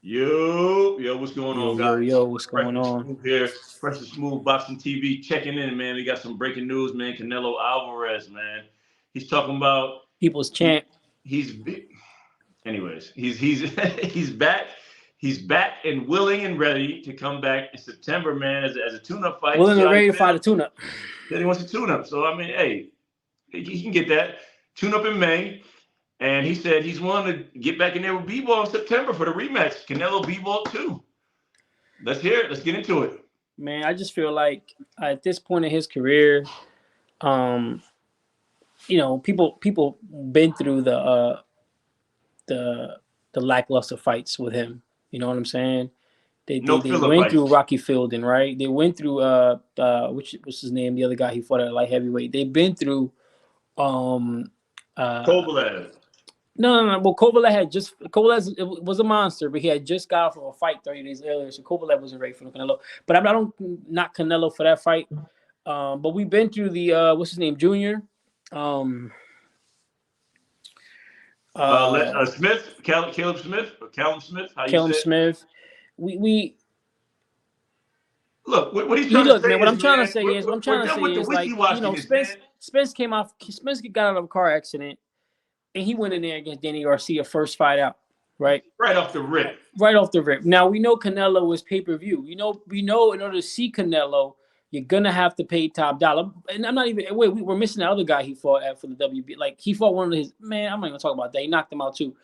Yo, what's going on, guys? What's Fresh going and on? Smooth here. Fresh and Smooth Boxing TV checking in, man. We got some breaking news, man. Canelo Alvarez, man. He's talking about People's he champ. he's anyways. He's he's back. He's back and willing and ready to come back in September, man, as a tune-up fight. Willing See and how he ready to fight a feels. tune-up. Then he wants to tune up. So I mean, hey, he can get that tune up in May. And he said he's willing to get back in there with B-Ball in September for the rematch. Canelo B-Ball 2. Let's hear it. Let's get into it. Man, I just feel like at this point in his career, um, people been through the lackluster fights with him. You know what I'm saying? No They filler went through fights. Rocky Fielding, right? They went through what's his name? The other guy he fought at light heavyweight. They've been through um Kovalev. No. Well, Kovalev was a monster, but he had just got off of a fight 30 days earlier, so Kovalev wasn't ready for the Canelo. But I don't not Canelo for that fight. But we've been through the what's his name, Junior. Smith, Caleb Smith, or Callum Smith, how you Callum say it? Smith. We Look, what he's he trying to look, say man. What is, I'm trying to man, say is, we're done with the wishy-washiness, man. Spence got out of a car accident, and he went in there against Danny Garcia first fight out, right? Right off the rip. Right off the rip. Now we know Canelo is pay-per-view. We know in order to see Canelo, you're gonna have to pay top dollar. And I'm not even we're missing the other guy he fought at for the WB. Like he fought one of his man. I'm not gonna talk about that. He knocked him out too.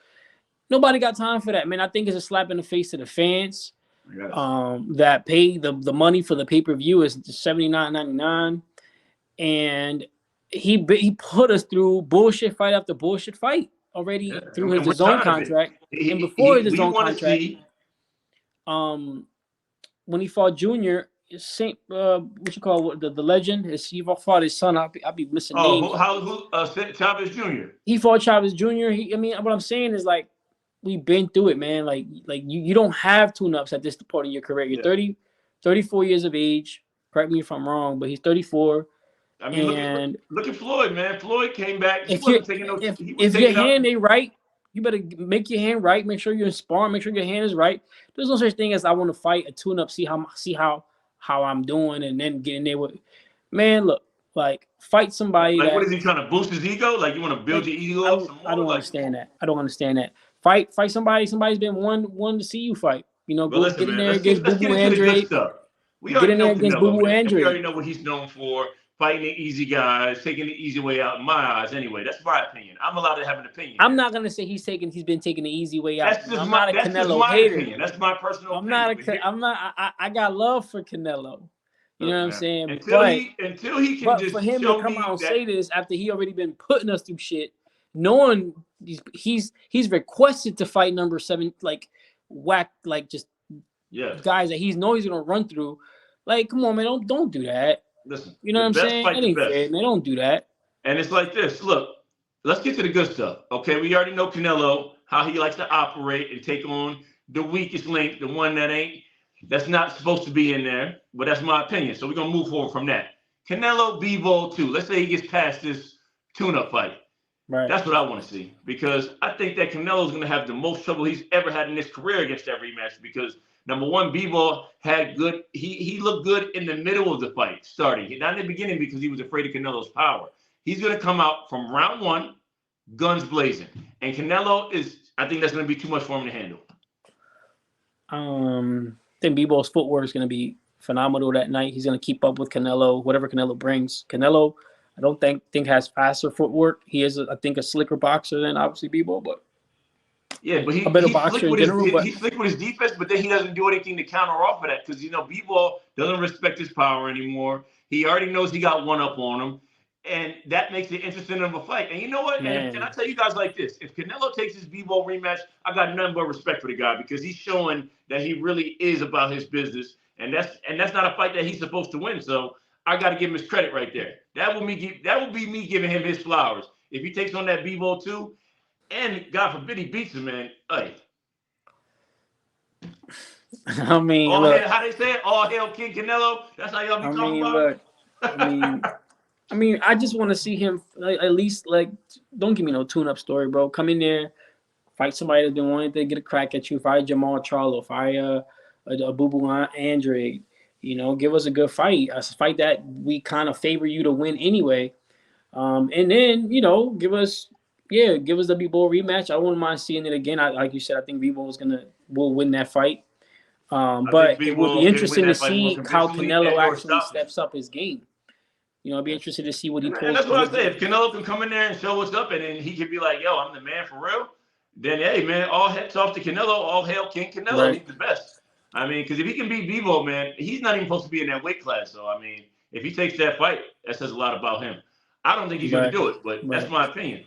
Nobody got time for that, man. I think it's a slap in the face to the fans. Yes. That pay the money for the pay-per-view is $79.99, and he put us through bullshit fight after bullshit fight already through his DAZN contract. And before his DAZN contract, when he fought Junior, Saint what you call the legend, he fought his son. I'll be missing names. Chavez Jr. He fought Chavez Jr. What I'm saying is like we've been through it, man. Like you don't have tune-ups at this part of your career. You're 34 years of age. Correct me if I'm wrong, but he's 34. I mean, look at Floyd, man. Floyd came back. If your hand ain't right, you better make your hand right. Make sure you're sparring. Make sure your hand is right. There's no such thing as I want to fight a tune-up, see how I'm doing, and then get in there with. Man, look, like fight somebody. Like, what is he trying to boost his ego? Like, you want to build your ego up some more? I don't understand that. I don't understand that. Fight somebody. Somebody's been one to see you fight. You know, go get in there against Boo Boo Andre. We already know Canelo, man. We already know what he's known for. Fighting the easy guys, taking the easy way out. In my eyes, anyway, that's my opinion. I'm allowed to have an opinion. I'm not gonna say he's been taking the easy way out. I'm not a Canelo hater. Opinion. That's my personal opinion. I got love for Canelo. You know what I'm saying? Until he can just for him show to come me out and that, say this after he already been putting us through shit, knowing he's requested to fight number 7, like whack, like just guys that he's gonna run through. Like, come on, man, don't do that. Listen, you know what I'm saying? It ain't fair, man. Don't do that. And it's like this. Look, let's get to the good stuff. Okay, we already know Canelo, how he likes to operate and take on the weakest link, the one that's not supposed to be in there. But that's my opinion. So we're gonna move forward from that. Canelo B-Ball 2. Let's say he gets past this tune-up fight. Right. That's what I want to see, because I think that Canelo's gonna have the most trouble he's ever had in his career against that rematch, because number one, B-Ball had good. He looked good in the middle of the fight, starting. Not in the beginning because he was afraid of Canelo's power. He's going to come out from round 1, guns blazing. And Canelo I think that's going to be too much for him to handle. I think B-Ball's footwork is going to be phenomenal that night. He's going to keep up with Canelo, whatever Canelo brings. Canelo, I don't think has faster footwork. He is, I think, a slicker boxer than obviously B-Ball, but. Yeah, but he's slick with his defense, but then he doesn't do anything to counter off of that, because B-Ball doesn't respect his power anymore. He already knows he got one up on him, and that makes it interesting of a fight. And you know what? And I tell you guys like this: if Canelo takes his B-Ball rematch, I got nothing but respect for the guy, because he's showing that he really is about his business, and that's not a fight that he's supposed to win. So I got to give him his credit right there. That will be me giving him his flowers if he takes on that B-Ball 2. And God forbid he beats him, man. Hey. I mean, how they say it? All hail King Canelo. That's how y'all be talking about. I just want to see him at least, like, don't give me no tune-up story, bro. Come in there, Fight somebody that's been wanting to get a crack at you. Fight Jamal Charlo. Fight a Boo Andre. You know, give us a good fight. A fight that we kind of favor you to win anyway. And then, you know, give us the Bebo rematch. I wouldn't mind seeing it again. Like you said, I think Bebo will win that fight. But it will be interesting to see how Canelo actually steps up his game. You know, I'd be interested to see what he pulls. And that's what I say. If Canelo can come in there and show what's up, and then he can be like, "Yo, I'm the man for real," then hey, man, all heads off to Canelo. All hail King Canelo. Right. He's the best. I mean, because if he can beat Bebo, man, he's not even supposed to be in that weight class. So I mean, if he takes that fight, that says a lot about him. I don't think he's going to do it, but that's my opinion.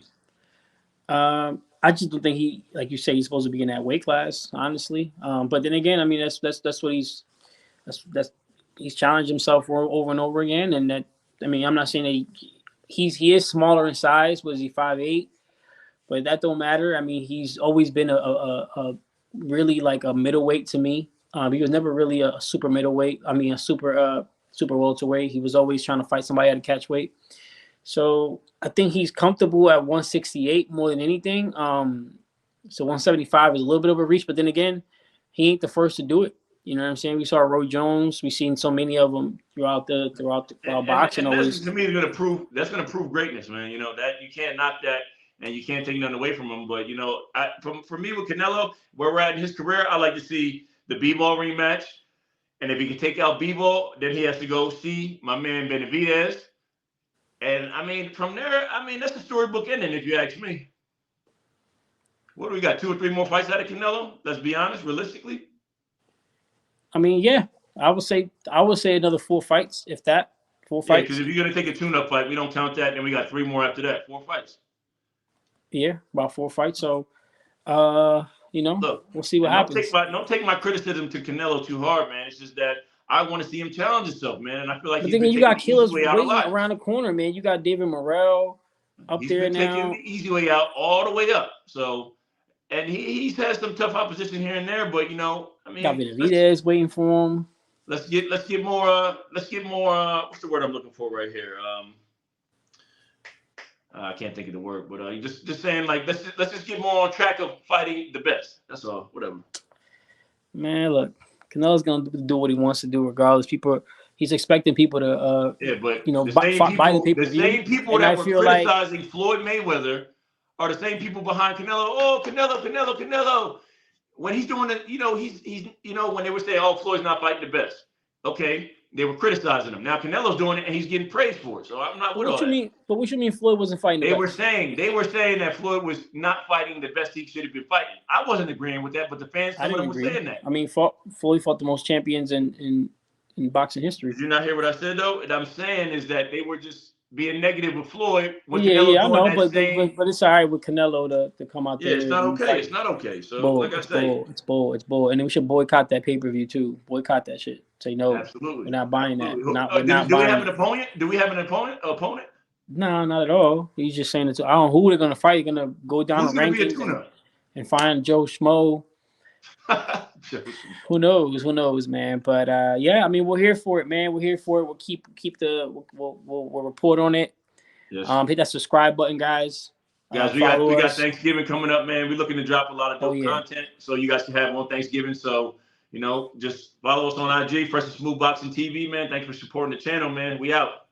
I just don't think he, like you say, he's supposed to be in that weight class, honestly. But then again, I mean, that's what he's challenged himself over and over again. And that, I mean, I'm not saying that he is smaller in size. Was he 5'8"? But that don't matter. I mean, he's always been a really like a middleweight to me. He was never really a super middleweight. I mean, a super welterweight. He was always trying to fight somebody at a catch weight. So I think he's comfortable at 168 more than anything. So 175 is a little bit of a reach, but then again, he ain't the first to do it. You know what I'm saying? We saw Roy Jones. We've seen so many of them throughout boxing. And to me, that's gonna prove greatness, man. You know that you can't knock that, and you can't take nothing away from him. But you know, for me with Canelo, where we're at in his career, I like to see the B-ball rematch, and if he can take out B-ball, then he has to go see my man Benavidez. And I mean, from there, I mean, that's a storybook ending, if you ask me. What do we got? 2 or 3 more fights out of Canelo? Let's be honest, realistically. I mean, yeah, I would say another 4 fights, if that. 4 fights. Because if you're gonna take a tune-up fight, we don't count that, and we got 3 more after that. 4 fights. Yeah, about 4 fights. So, you know, look, we'll see what happens. Don't take my criticism to Canelo too hard, man. It's just that I want to see him challenge himself, man. And I feel like but then you got killers waiting around the corner, man. You got David Morrell up there now. He's taking the easy way out all the way up. So, and he's had some tough opposition here and there, but you know, I mean, got Benavidez waiting for him. Let's get more. What's the word I'm looking for right here? I can't think of the word, but just saying like let's just get more on track of fighting the best. That's all. Whatever. Man, look. Canelo's gonna do what he wants to do, regardless. He's expecting people to, but you know, buy the pay-per-view. The same people that were criticizing Floyd Mayweather are the same people behind Canelo. Oh, Canelo. When he's doing it, you know, he's you know, when they were saying, oh, Floyd's not fighting the best. Okay, they were criticizing him. Now Canelo's doing it, and he's getting praised for it. So I'm not with all that. But what you mean Floyd wasn't fighting the best? They were saying that Floyd was not fighting the best he should have been fighting. I wasn't agreeing with that, but the fans were saying that. I mean, Floyd fought the most champions in boxing history. Did you not hear what I said though? What I'm saying is that they were just being negative with Floyd. Yeah, I know, but it's all right with Canelo to come out there. Yeah, it's not okay. It's not okay. So, like I say, it's bull. And then we should boycott that pay-per-view too. Boycott that shit. Say no. Absolutely. We're not buying that. Do we have an opponent? Do we have an opponent? No, not at all. He's just saying it. I don't know who they're gonna fight. They're gonna go down the rankings and find Joe Schmo. Who knows, man? But yeah, I mean, we're here for it, man. We're here for it. We'll report on it. Yes. Hit that subscribe button, guys. We got Thanksgiving coming up, man. We're looking to drop a lot of dope content, so you guys can have on Thanksgiving. So, you know, just follow us on IG, Fresh and Smooth Boxing TV, man. Thanks for supporting the channel, man. We out.